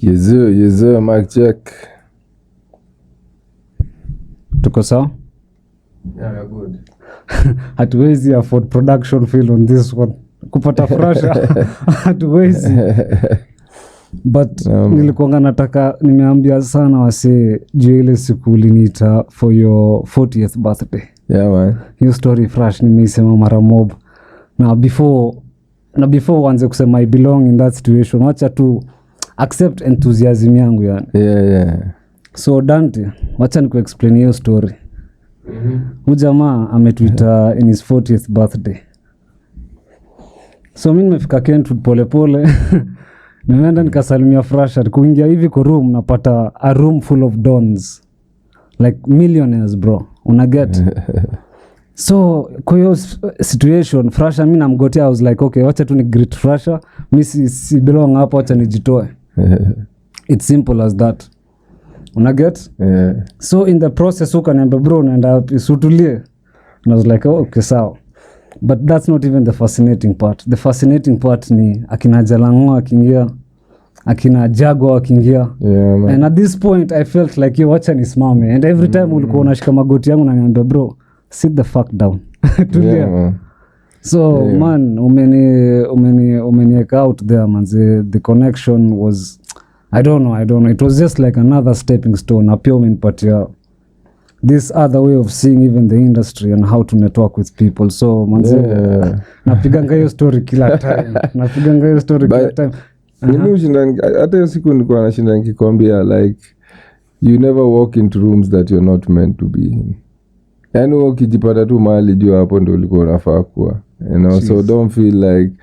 Yes sir, Mcsk. Tuko sawa? Yeah, good. Hatuwezi afford production feel on this one. Kupata frasha. Hatuwezi. But nilikuanga nataka nimeambia sana wase juu ile siku uliniita for your 40th birthday. Yeah man. Hiyo story fresh nimeisema mara mob. Na before uanze kusema I belong in that situation, wacha tu accept enthusiasm yangu yani. Yeah. So Dante, wacha nikuexplain hiyo story. Huyu jamaa ametuita in his 40th birthday. So mimi nimefika Kentwood pole. Nimeenda nikasalimia Frasha, kuingia hivi kwa room napata a room full of dons. Like millionaires bro. Una get? So kwa hiyo situation Frasha mimi namgotea, I was like okay, wacha tu ni greet Frasha, mimi si belong hapo, wacha nijitoe. It's simple as that. Una get? Yeah. So in the process ukaniambia bro naenda isutulie. And I was like oh, okay sawa. But that's not even the fascinating part. The fascinating part ni akina Jalango akingia, akina Jago akingia. Yeah, man. And at this point I felt like yo wacha nisimame. And every time ulikuwa unashika magoti yangu na niambia bro sit the fuck down. Tulia. Yeah, man. So yeah. Man umenieka out there man. The connection was I don't know. It was just like another stepping stone. Apia umenipatia this other way of seeing even the industry and how to network with people. So manze napiganga hiyo story kila time. Mimi ushinda hata hiyo siku nilikuwa nashinda nikikwambia like you never walk into rooms that you're not meant to be in. Yaani ukijipata tu mahali juu hapo ndio ulikuwa unafaa kuwa. You know, so don't feel like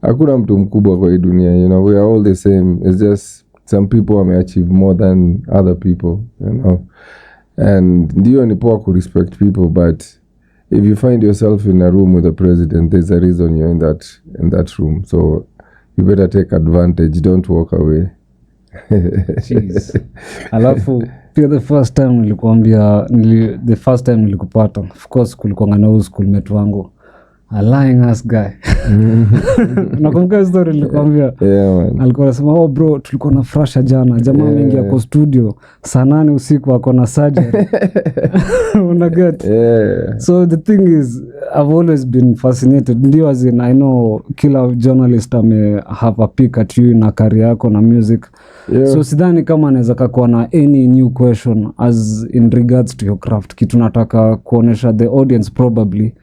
hakuna mtu mkubwa kwa hii dunia, you know, we are all the same. It's just some people may achieve more than other people, you know. And ndio ni poa ku respect people, but if you find yourself in a room with the president, there's a reason you're in that room. So you better take advantage, don't walk away. Jeez. Alafu pia the first time nilikupata, of course kulikuwa na schoolmate wangu, a lying ass guy. Nakumbuka story nilikwambia. Yeah man. Alikuwa anasema oh bro tulikuwa na Frasha jana, jamaa mengi yako studio saa 8 usiku ako na surgery. Una get? Yeah. So the thing is I've always been fascinated. Ndio as in I know kila journalist have a peek at you na career yako na music. Yeah. So sidhani kama anaweza kuwa na any new question as in regards to your craft. Kitu nataka kuonesha the audience probably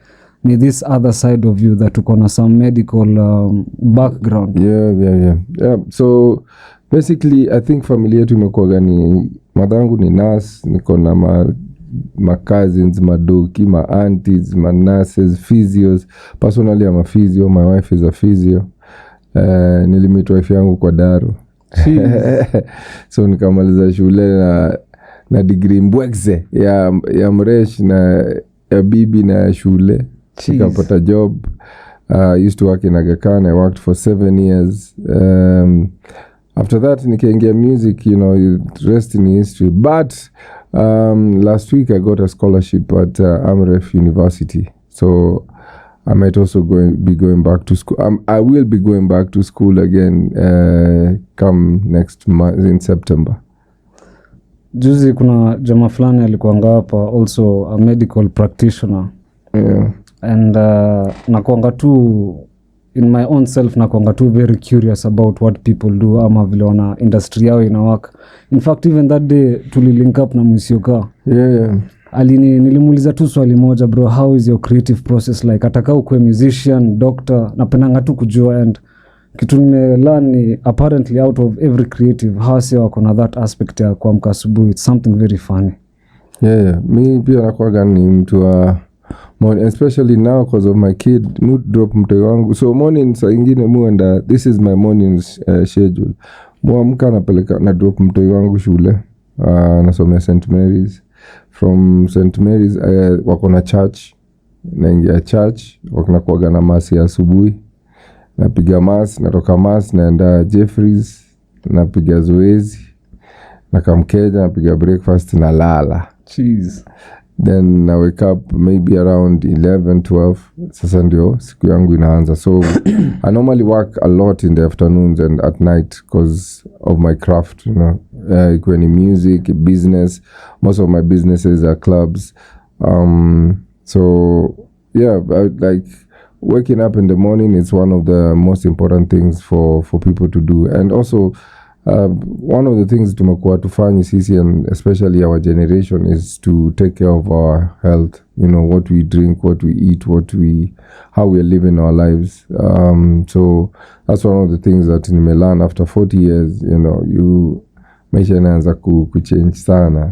ni this other side of you that uko na some medical background. Yeah. So basically I think familia yetu imekuwa gani, madangu ni nurse, niko na ma cousins, madoki, ma aunties, ma nurses, physios. Personally I'm a physio, my wife is a physio. Nilimit wife yangu kwa Daro. So nikamaliza shule na degree mbwekze ya mresh na ya bibi na shule. Nikapata job. I used to work in Aga Khan. I worked for 7 years. After that nikaingia music, you know, rest in history. But last week I got a scholarship at Amref University. So I might also be going back to school. I will be going back to school again come next month in September. Juzi kuna jamaa fulani alikuanga hapa, also a medical practitioner. Yeah. And nakuanga tu in my own self nakuanga tu very curious about what people do ama vile wana industry yao ina work. In fact even that day tulilink up na Mcsk. Yeah. Nilimuuliza tu swali moja bro, how is your creative process like? Ataka ukue musician, doctor, napendanga tu kujua. And kitu nimelearn ni apparently out of every creative hasi wako na that aspect ya kuamka asubuhi. It's something very funny. Yeah. Mi pia nakuwa gani mtu wa morning, especially now because of my kid, mood drop mtoi wangu. So morning saa ingine muenda, this is my morning schedule. Muamka napeleka na drop mtoi wangu shule. Nasomea St. Mary's. From St. Mary's wako na church. Naingia church, wako nakuwaga na masi ya asubuhi. Napiga masi, natoka masi naenda Jeffries, napiga zoezi. Nakamkeja, napiga breakfast na lala. Jeez. then I wake up maybe around 11, 12. Sasa ndio siku yangu inaanza. So I normally work a lot in the afternoons and at night because of my craft, you know. When in music, business, most of my businesses are clubs. So yeah, like waking up in the morning is one of the most important things for people to do. And also one of the things tumekuwa tufanyi sisi, and especially our generation, is to take care of our health, you know, what we drink, what we eat, how we are living our lives. So that's one of the things that nimelearn after 40 years, you know, maisha inaanza kuchange sana.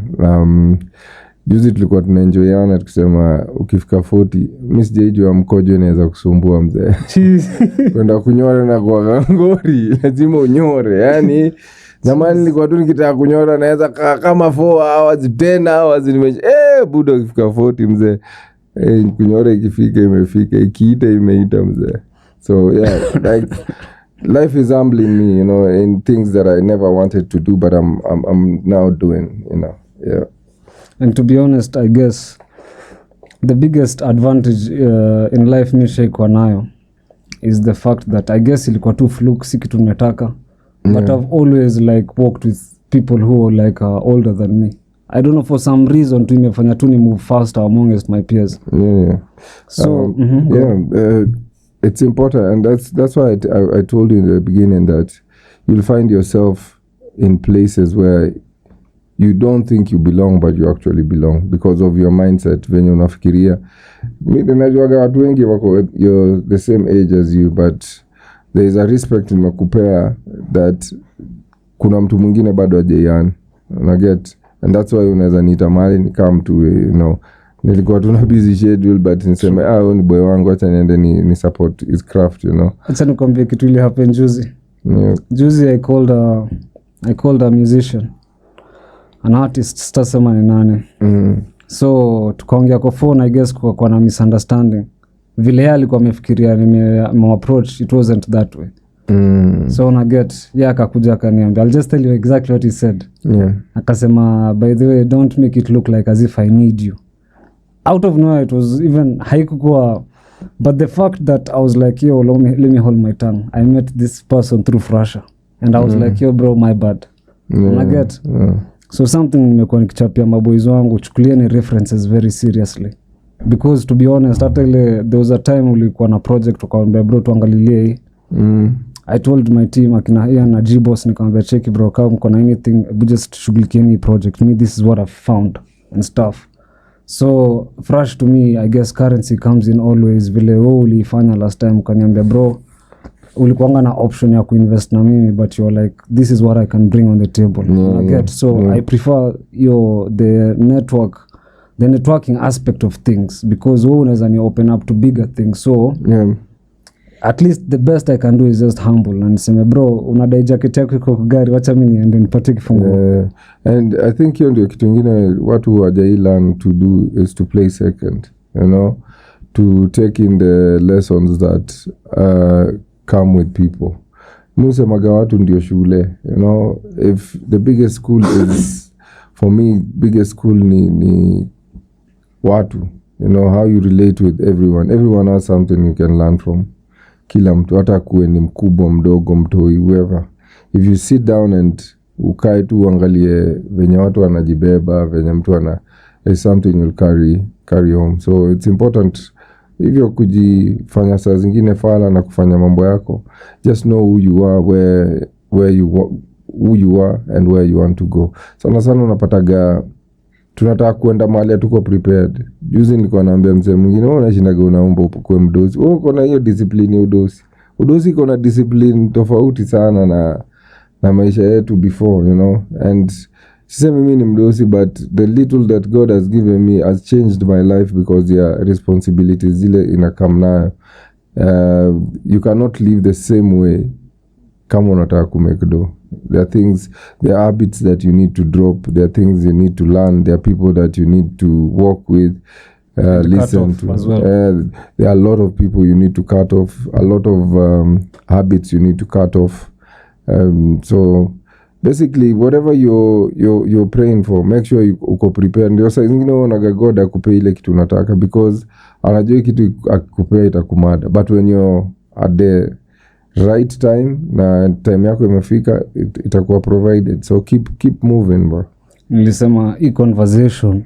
Juzi tulikuwa tunaenjoyana tukisema ukifika 40 mi sijaijua mkojo inaweza kusumbua mzee. Kwenda kunyora na kwa ngori lazima unyore. Yani zamani nilikuwa tu nikitaka kunyora naweza kama 4 hours 10 hours budo ukifika 40 mzee kunyora ikifika imefika, ikiita imeita mzee. So yeah, like life is humbling me, you know, in things that I never wanted to do, but I'm now doing, you know. Yeah. And to be honest, I guess the biggest advantage in life nishaikuwa nayo is the fact that I guess ilikuwa tu fluke, si kitu nimetaka, but I've always like worked with people who are like older than me. I don't know, for some reason tu imefanya tu ni move faster amongst my peers. Yeah. So it's important, and that's why I told you in the beginning that you'll find yourself in places where you don't think you belong, but you actually belong because of your mindset. Venye unafikiria, mimi najuaga watu wengi wako you're the same age as you, but there is a respect nimekupea that kuna mtu mwingine bado hajaiana, una get, and that's why unaweza niita mahali ni come to, you know, nilikuwa tuna busy schedule but niseme ni boy wangu, acha niende ni support his craft, you know. Acha nikwambie kitu ile happen juzi. Yeah. Juzi I called a musician, an artist, sitasema ni nani. So tukaongea kwa phone, I guess kwa na misunderstanding. Vile yeye alikuwa amefikiria approach, it wasn't that way. So una get, akakuja akaniambia, I'll just tell you exactly what he said. Yeah. Akasema, by the way, don't make it look like as if I need you. Out of nowhere, it was even haikuwa, but the fact that I was like, yo, let me hold my tongue. I met this person through Frasha, and I was like, yo bro, my bad. Una get? So something nimekuwa nikichapia maboys wangu, chukulia ni references very seriously. Because to be honest, hata ile there was a time ulikuwa na project ukaambia bro tuangalilie hii. I told my team akina Ian na G-Boss nikamwambia check bro, kama mko na anything, just shughulikie ni project. Me, this is what I've found and stuff. So fresh to me, I guess currency comes in always. Vile wewe ulifanya last time ukaniambia bro, ulikuanga na option ya kuinvest na mimi, but you're like, this is what I can bring on the table. I get. So I prefer the networking aspect of things, because wewe unaweza ni open up to bigger things. So at least the best I can do is just humble and say bro, unadai jacket yako kwa gari, wacha mimi niende nipate kifunguo. And I think hiyo ndio kitu kingine watu hawajai learn to do is to play second, you know, to take in the lessons that come with people. Nusemaga watu ndio shule, you know. If the biggest school is for me, biggest school ni watu, you know, how you relate with everyone has something you can learn from. Kila mtu, hata kuwe ni mkubwa mdogo mtoi, whoever, if you sit down and ukae tu uangalie venye watu wanajibeba, venye mtu there's something you'll carry home. So it's important hivyo kujifanya saa zingine fala na kufanya mambo yako, just know who you are, who you are and where you want to go. Sana unapataga tunataka kuenda mahali tuko prepared. Juzi nilikuwa naambia mzee mwingine, wewe unashindaga unaomba ukue mdosi. Wewe uko na hiyo discipline ya udosi. Udosi iko na discipline tofauti sana na maisha yetu before, you know. And sisemi mimi ni mdosi, but the little that God has given me has changed my life because ya responsibilities zile inakam nayo. You cannot live the same way kama unataka kumake do. There are habits that you need to drop. There are things you need to learn. There are people that you need to work with, listen to. As well. There are a lot of people you need to cut off. A lot of habits you need to cut off. So basically whatever you're praying for, make sure uko prepared. Ndio saa zingine unaona God akupea ile kitu unataka, because anajua kitu akikupea itakumada, but when you're at the right time na time yako imefika, itakuwa provided. So keep moving, bro. Nilisema hii conversation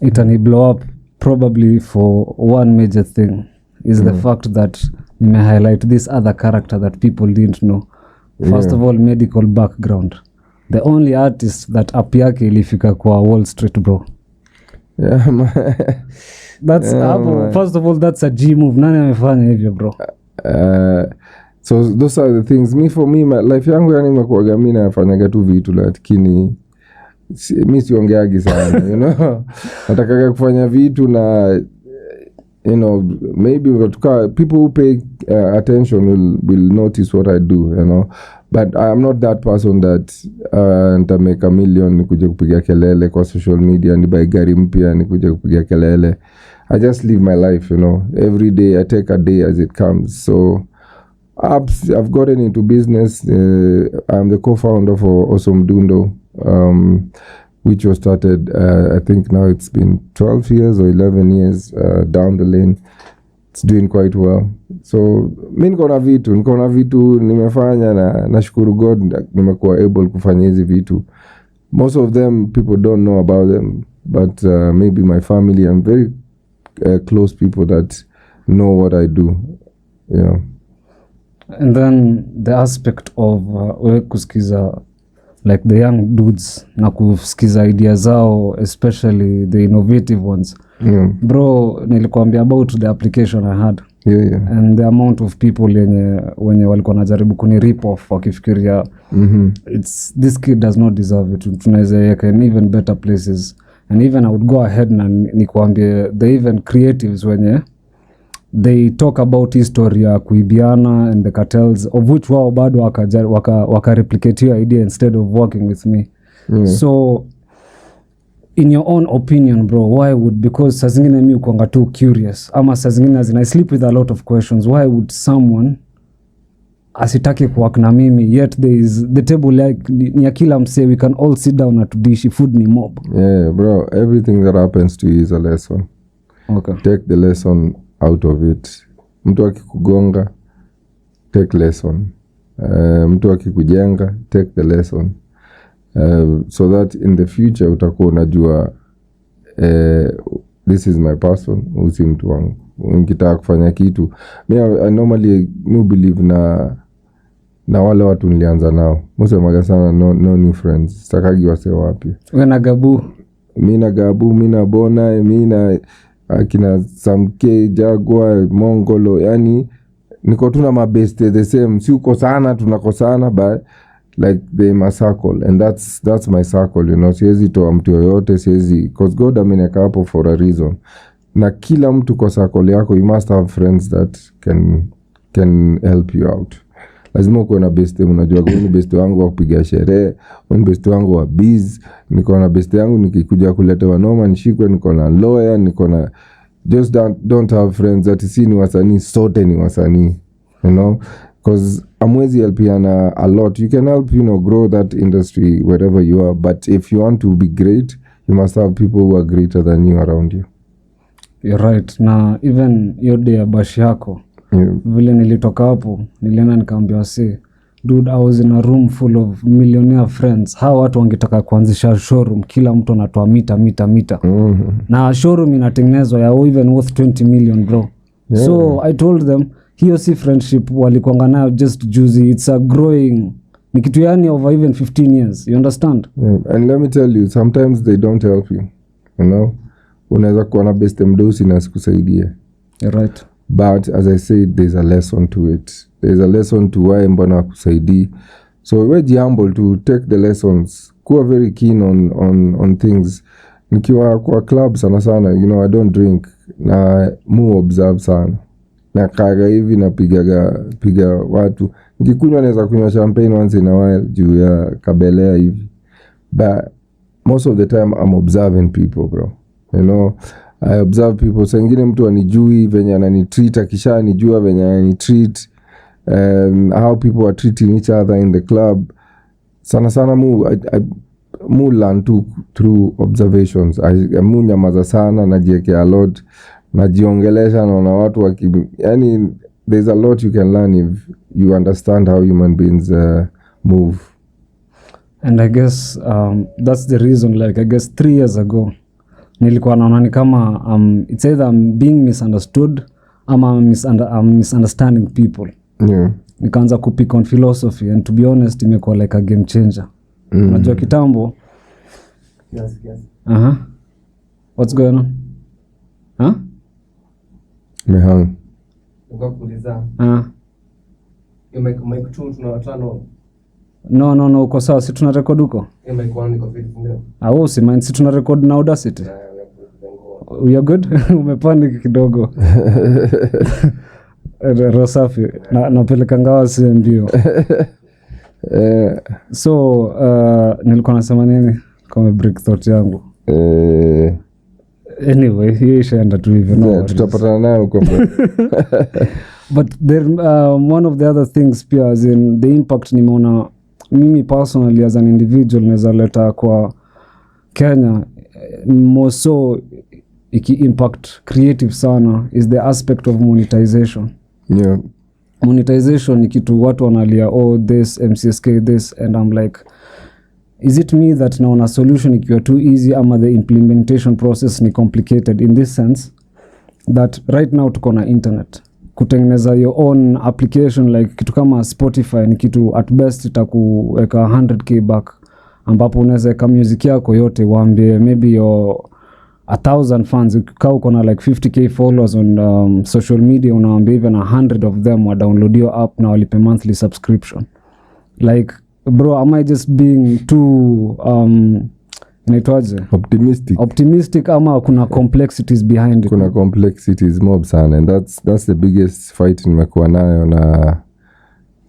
itani blow up probably for one major thing is the fact that nime highlight this other character that people didn't know. First of all, medical background. The only artist that app yake ilifika kwa Wall Street, bro. Yeah, man. That's first of all, that's a G move. Nani amefanya hivyo, bro? So those are the things. For me, my life yangu yani imekuwa mimi nafanyaga tu vitu, lakini mimi siongeagi sana, you know. Nataka kufanya vitu na, you know, maybe people who pay attention will notice what I do, you know. But I am not that person that nitamake $1 million nikuje kupiga kelele kwa social media, ni buy gari mpya nikuje kupiga kelele. I just live my life, you know. Every day I take a day as it comes. So I've gotten into business. I'm the co-founder for Awesome Dundo, which was started, I think now it's been 12 years or 11 years down the lane. It's doing quite well. So mi niko na vitu nimefanya na nashukuru God nimekuwa able kufanya hizi vitu. Most of them people don't know about them, but maybe my family, I'm very close people that know what I do, you know. And then the aspect of kusikiza like the young dudes na kusikiza idea zao, especially the innovative ones. Bro, nilikuambia about the application I had. And the amount of people wenye walikuwa najaribu kuni rip off wakifikiria this kid does not deserve it, tunaweza yeka in even better places. And even I would go ahead na nikuambie the even creatives wenye they talk about history ya kuibiana and the cartels, of which wao bado waka replicate your idea instead of working with me. So in your own opinion, bro, why would, because saa zingine mi ukuanga too curious, ama saa zingine I sleep with a lot of questions, why would someone asitaki kuwork na mimi, yet there is the table like ni ya kila mse, we can all sit down na tudishi, food ni mob. Yeah, bro, everything that happens to you is a lesson. Okay. Take the lesson out of it. Mtu akikugonga, take lesson. Mtu akikujenga, take the lesson. So that in the future utakuwa unajua this is my person, usi mtu wangu. Nikitaka kufanya kitu, I normally believe na wale watu nilianza nao. Musemaga sana no new friends. Sitakagi wase wapi. Wewe na Gabu. Mimi na Gabu, mimi na Bona, mimi na akina Samke, Jaguar, Mongolo, yani niko tuna mabeste the same. Si uko sana tunakosana, but like they my circle, and that's my circle, you know. Siwezi toa mtu yoyote, siwezi, because God ameneka hapo for a reason. Na kila mtu kwa circle yako, you must have friends that can help you out. Lazima uko na beste, unajua ni beste wangu wa kupiga sherehe, ni beste wangu wa biz, niko na beste yangu nikikuja kuleta wanoma nishikwe, niko na lawyer, niko na, just don't have friends that si ni wasanii, sote ni wasanii, you know, because amwezi helpiana a lot. You can help, you know, grow that industry wherever you are, but if you want to be great, you must have people who are greater than you around you. You're right. Na even your day ya bashi yako, vile nilitoka hapo, nilienda nikaambia wase, dude, I was in a room full of millionaire friends. Hawa watu wangetaka kuanzisha showroom, kila mtu anatoa mita. Na showroom inatengenezwa ya even worth 20 million, bro. So I told them, hiyo si friendship walikuanga nayo just juicy. It's a growing, ni kitu yani over even 15 years. You understand? And let me tell you, sometimes they don't help you, you know. Unaweza kuwa na beste mdosi na sikusaidia. You're right. But as I said, there's a lesson to it. There's a lesson to why mbona kusaidi. So we're humble to take the lessons. Kuwa very keen on things. Nikiwa kwa club sana, you know, I don't drink. Na mu observe sana. Na kaga hivi na piga watu. Nikikunywa naweza kunywa champagne once in a while juu ya kabelea hivi. But most of the time I'm observing people, bro. You know, I observe people. Saa ingine mtu anijui venye ananitreat, akisha anijua venye ananitreat, how people are treating each other in the club. sana mu learn tu through observations. Mu nyamaza sana, najiekea a lot, najiongelesha, naona watu yani there's a lot you can learn if you understand how human beings move. And I guess that's the reason, like I guess 3 years ago nilikuwa naona ni kama it's either I'm being misunderstood ama I'm misunderstanding people. Yeah. Nikaanza kupick on philosophy, and to be honest imekuwa like a game changer. Unajua kitambo. Yes. What's going on? Mehang. Ukakuuliza. Mic 2 tunawatano. No, uko sawa, si tuna record huko? Mic 1 niko fit ndio. Au si mind, si tuna record na Audacity. We are good. Umepanic kidogo. Rosafi napeleka ngawa si mbio. So nilikuwa nasema nini kama break thought yangu? Anyway, hii ishaenda tu hivyo. No, tutapatana nayo huko mbele. But there one of the other things pia, as in the impact nimeona mimi personally as an individual naweza leta kwa Kenya more so iki impact creative sana is the aspect of monetization. Yeah. Monetization ni kitu watu wanalia this Mcsk this, and I'm like, is it me that naona solution ikiwa too easy ama the implementation process ni complicated, in this sense that right now tuko na internet, kutengeneza your own application like kitu kama Spotify ni kitu at best itakuweka 100k back, ambapo unaweza weka music yako yote waambie maybe your 1,000 fans, ukikaa uko na like 50k followers on social media, unawaambia even 100 of them wa download your app na walipe monthly subscription. Like bro, am I just being too inaitwaje? Optimistic ama kuna complexities behind it? Kuna complexities mob sana, and that's the biggest fight nimekuwa nayo na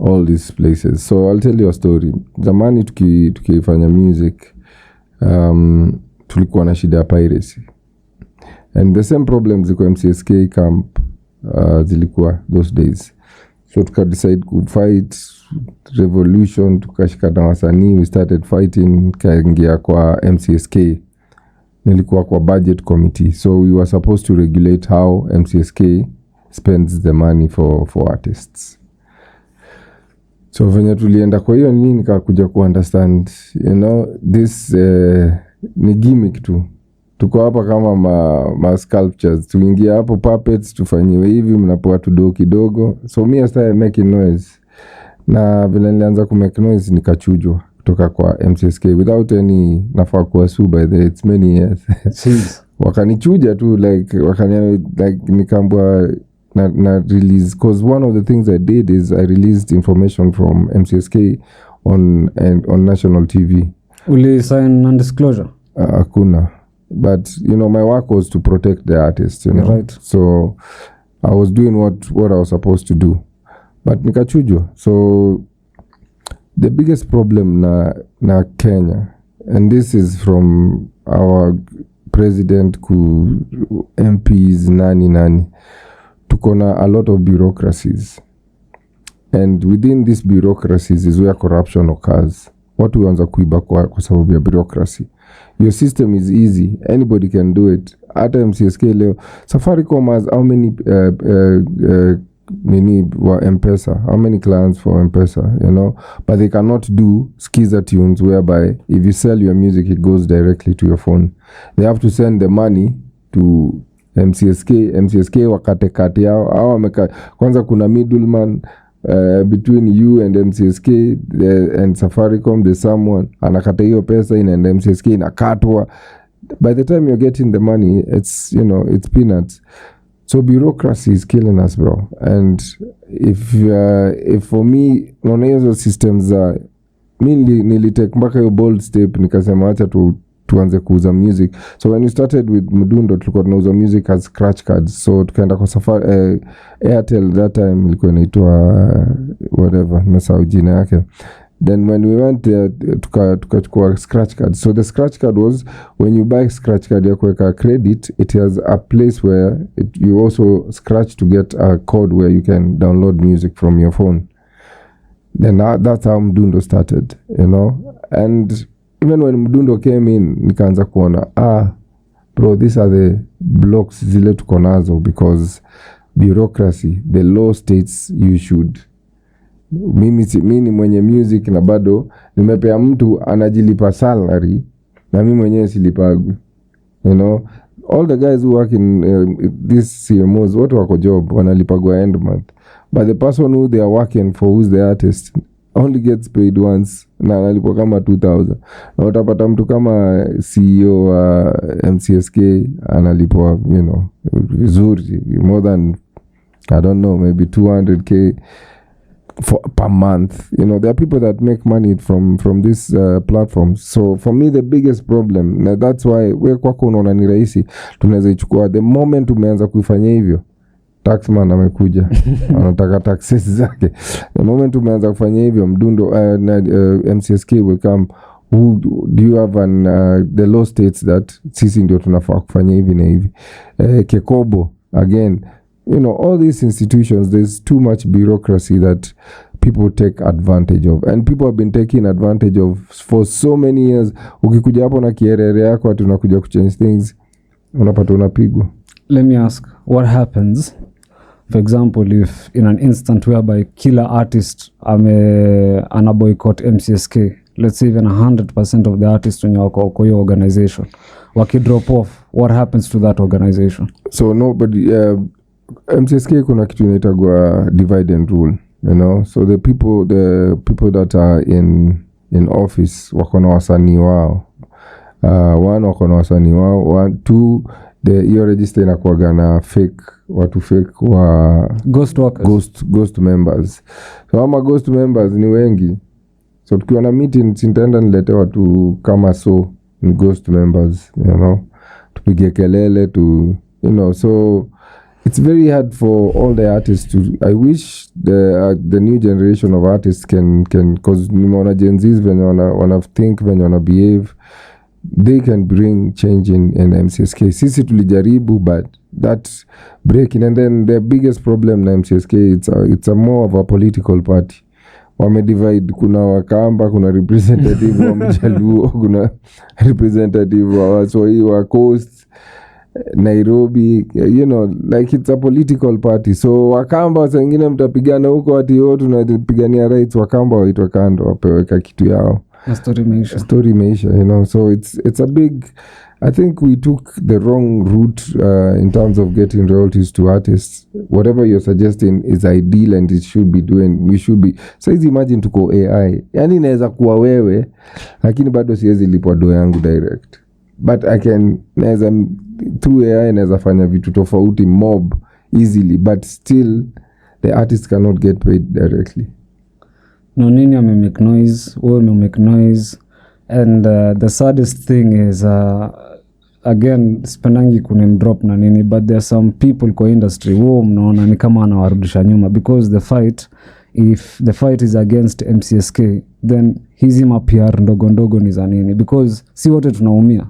all these places. So I'll tell you a story. Zamani tukifanya music tulikuwa na shida ya piracy, and the same problems ziko Mcsk camp zilikuwa those days. So tukadecide kufight revolution, tukashika na wasanii, we started fighting, kaingia kwa Mcsk. Nilikuwa kwa budget committee, so we were supposed to regulate how Mcsk spends the money for artists. So venye tulienda kwa hiyo nini, nikakuja kuunderstand, this ni gimmick tu. Tuko hapa kama ma sculptures, tuingia hapo puppets, tufanyiwe hivi, mnapoa tudo kidogo. So me started making noise, na vile nilianza ku make noise nikachujwa kutoka kwa Mcsk without any nafaa kuwa sue, by the it's many years. Wakanichuja tu like nikambwa na release, cause one of the things I did is I released information from Mcsk on national TV. Uli sign non-disclosure? Hakuna. But my work was to protect the artist, Right. So I was doing what I was supposed to do, but nikachujwa. So the biggest problem na Kenya, and this is from our president ku MPs nani tuko na a lot of bureaucracies, and within these bureaucracies is where corruption occurs. Watu huanza kuiba kwa sababu ya bureaucracy. Your system is easy, anybody can do it. Hata Mcsk leo Safaricom has how many wa M-Pesa, how many clients for M-Pesa, but they cannot do skiza tunes whereby if you sell your music it goes directly to your phone. They have to send the money to Mcsk wakate kati yao kwanza kuna middleman between you and Mcsk and Safaricom. There's someone anakata hiyo pesa inaenda Mcsk inakatwa. By the time you're getting the money, it's it's peanuts. So bureaucracy is killing us, bro. And if for me unaona hizo systems za nilitake mpaka hiyo bold step, nikasema acha tuanze kuuza music. So when we started with Mdundo tulikuwa tunauza music as scratch cards. So tukaenda kwa Airtel, that time ilikuwa inaitwa whatever, nimesahau jina yake. Then when we went there tukachukua scratch card. So the scratch card was when you buy scratch card ya kuweka credit, it has a place where you also scratch to get a code where you can download music from your phone. then that's how Mdundo started, you know. And even when Mdundo came in, nikaanza kuona bro, these are the blocks zile tuko nazo, because bureaucracy, the law states you should. Mimi ni mwenye music na bado nimepea mtu anajilipa salary na mimi mwenyewe silipagwi, you know. All the guys who work in this CMOs, what wako job wanalipagwa end month, but the person who they are working for, who's the artist, only gets paid once na analipwa kama 2000. Na utapata mtu kama CEO wa Mcsk analipwa, you know, vizuri, more than, I don't know, maybe 200k per month. You know, there are people that make money from this platforms. So for me, the biggest problem, na that's why we kwako unaona ni rahisi, tunaweza ichukua the moment umeanza kuifanya hivyo, taxman amekuja anataka taxes zake. The moment umeanza kufanya hivyo, Mdundo Mcsk will come, who do you have the law states that sisi ndio tunafaa kufanya hivi na hivi. Kekobo again, you know, all these institutions, there's too much bureaucracy that people take advantage of, and people have been taking advantage of for so many years. Ukikuja hapo na kierere yako ati unakuja kuchange things, unapata unapigwa. Let me ask, what happens, for example, if in an instant whereby killer artist ana boycott Mcsk, let's say even 100% of the artists wenye wako kwa hiyo organization wakidrop off, what happens to that organization? So nobody, Mcsk kuna kitu inaitagwa divide and rule, you know. So the people that are in office wako na wasanii wao, one wako na wasanii wao, two, hiyo register inakuwaga na watu fake wa ghost workers, ghost members. So ama ghost members ni wengi, so tukiwa na meeting sintaenda nilete watu kama so ni ghost members, you know, tupige kelele tu, you know. So it's very hard for all the artists to, I wish the new generation of artists can cause nimeona Gen Zs venye wana think, venye wana behave, they can bring change in Mcsk. Sisi tulijaribu, but that's breaking. And then the biggest problem na Mcsk, it's a more of a political party. Wamedivide, kuna Wakamba, kuna representative wa Mjaluo, kuna representative wa Waswahili, wa Coast, Nairobi, you know, like it's a political party. So Wakamba saa ingine mtapigana huko ati yote tunapigania rights, Wakamba waitwa kando wapeweka kitu yao. Story meisha, you know. So it's a big, I think we took the wrong route in terms of getting royalties to artists. Whatever you're suggesting is ideal and it should be doing, we should be. So imagine tuko AI, yani naweza kuwa wewe lakini bado siwezi lipwa do yangu direct, but I can, naweza through AI naweza fanya vitu tofauti mob easily, but still the artist cannot get paid directly. No, nini make noise, wewe make noise, and the saddest thing is again, spendangi kunemdrop na nini, but there are some people kwa industry wao mnaona ni kama anawarudisha nyuma, because if the fight is against Mcsk, then hizi PR ndogo ni za nini, because si wote tunaumia.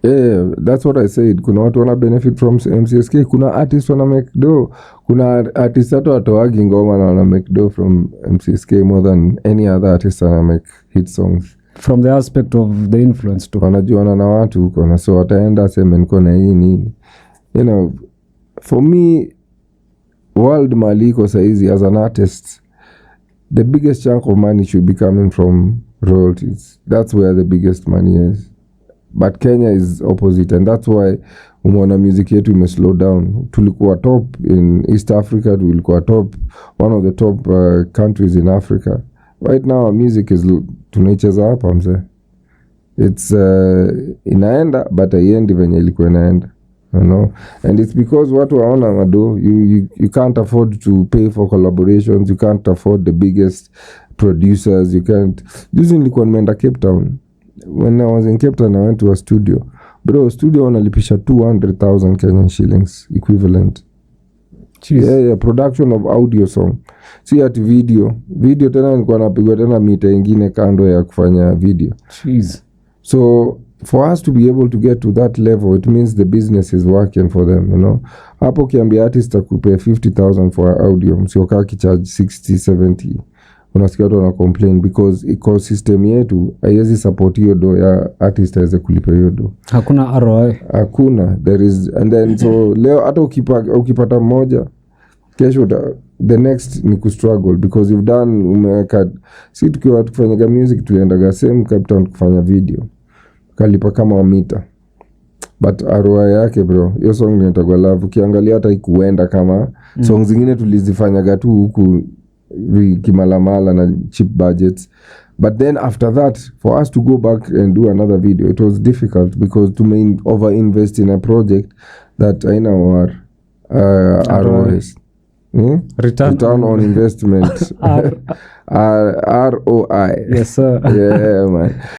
Yeah, that's what I said. Kuna watu wana benefit from Mcsk, kuna artists wana make do, kuna artists hata watoagi ngoma na wana make do from Mcsk more than any other artist wana make hit songs. From the aspect of the influence too. Wanajuana na watu huko, na so wataenda sema niko na hii nini. You know, for me, world maliko saizi as an artist, the biggest chunk of money should be coming from royalties. That's where the biggest money is. But Kenya is opposite, and that's why umeona music yetu imeslow down. Tulikuwa top in East Africa, tulikuwa top, one of the top countries in Africa. Right now our music is tunaicheza hapa mzee. It's inaenda but haiendi venye ilikuwa inaenda, you know. And it's because watu waona mado, you can't afford to pay for collaborations, you can't afford the biggest producers, you can't. Juzi nilikuwa nimeenda Cape Town. When I was in Cape Town, I went to a studio. Bro, studio wanalipisha 200,000 Kenyan shillings equivalent. Yeah, production of audio song. Si ati video tena nilikuwa napigwa tena mita ingine kando ya kufanya video. Jeez. So for us to be able to get to that level, it means the business is working for them, you know. Hapo kiambia artist akupea 50,000 for audio, msiokaa kicharge 60, 70. unasikia watu wana complain because ecosystem yetu haiwezi support hiyo do ya artist aweze kulipa hiyo do. Hakuna ROI. Hakuna, there is, and then so leo hata ukipata mmoja, kesho the next ni kustruggle because you've done, umeweka. Si tukiwa tukifanyaga music tuliendaga same Cape Town kufanya video, kalipa kama mita, but ROI yake bro, hiyo song inaitwa Love, ukiangalia hata ikuenda kama song zingine tulizifanyaga tu huku kimalamala na cheap budgets. But then after that, for us to go back and do another video, it was difficult because to over invest in a project that I know ROIs. Return on investment. ROI. Yes sir. Yeah man.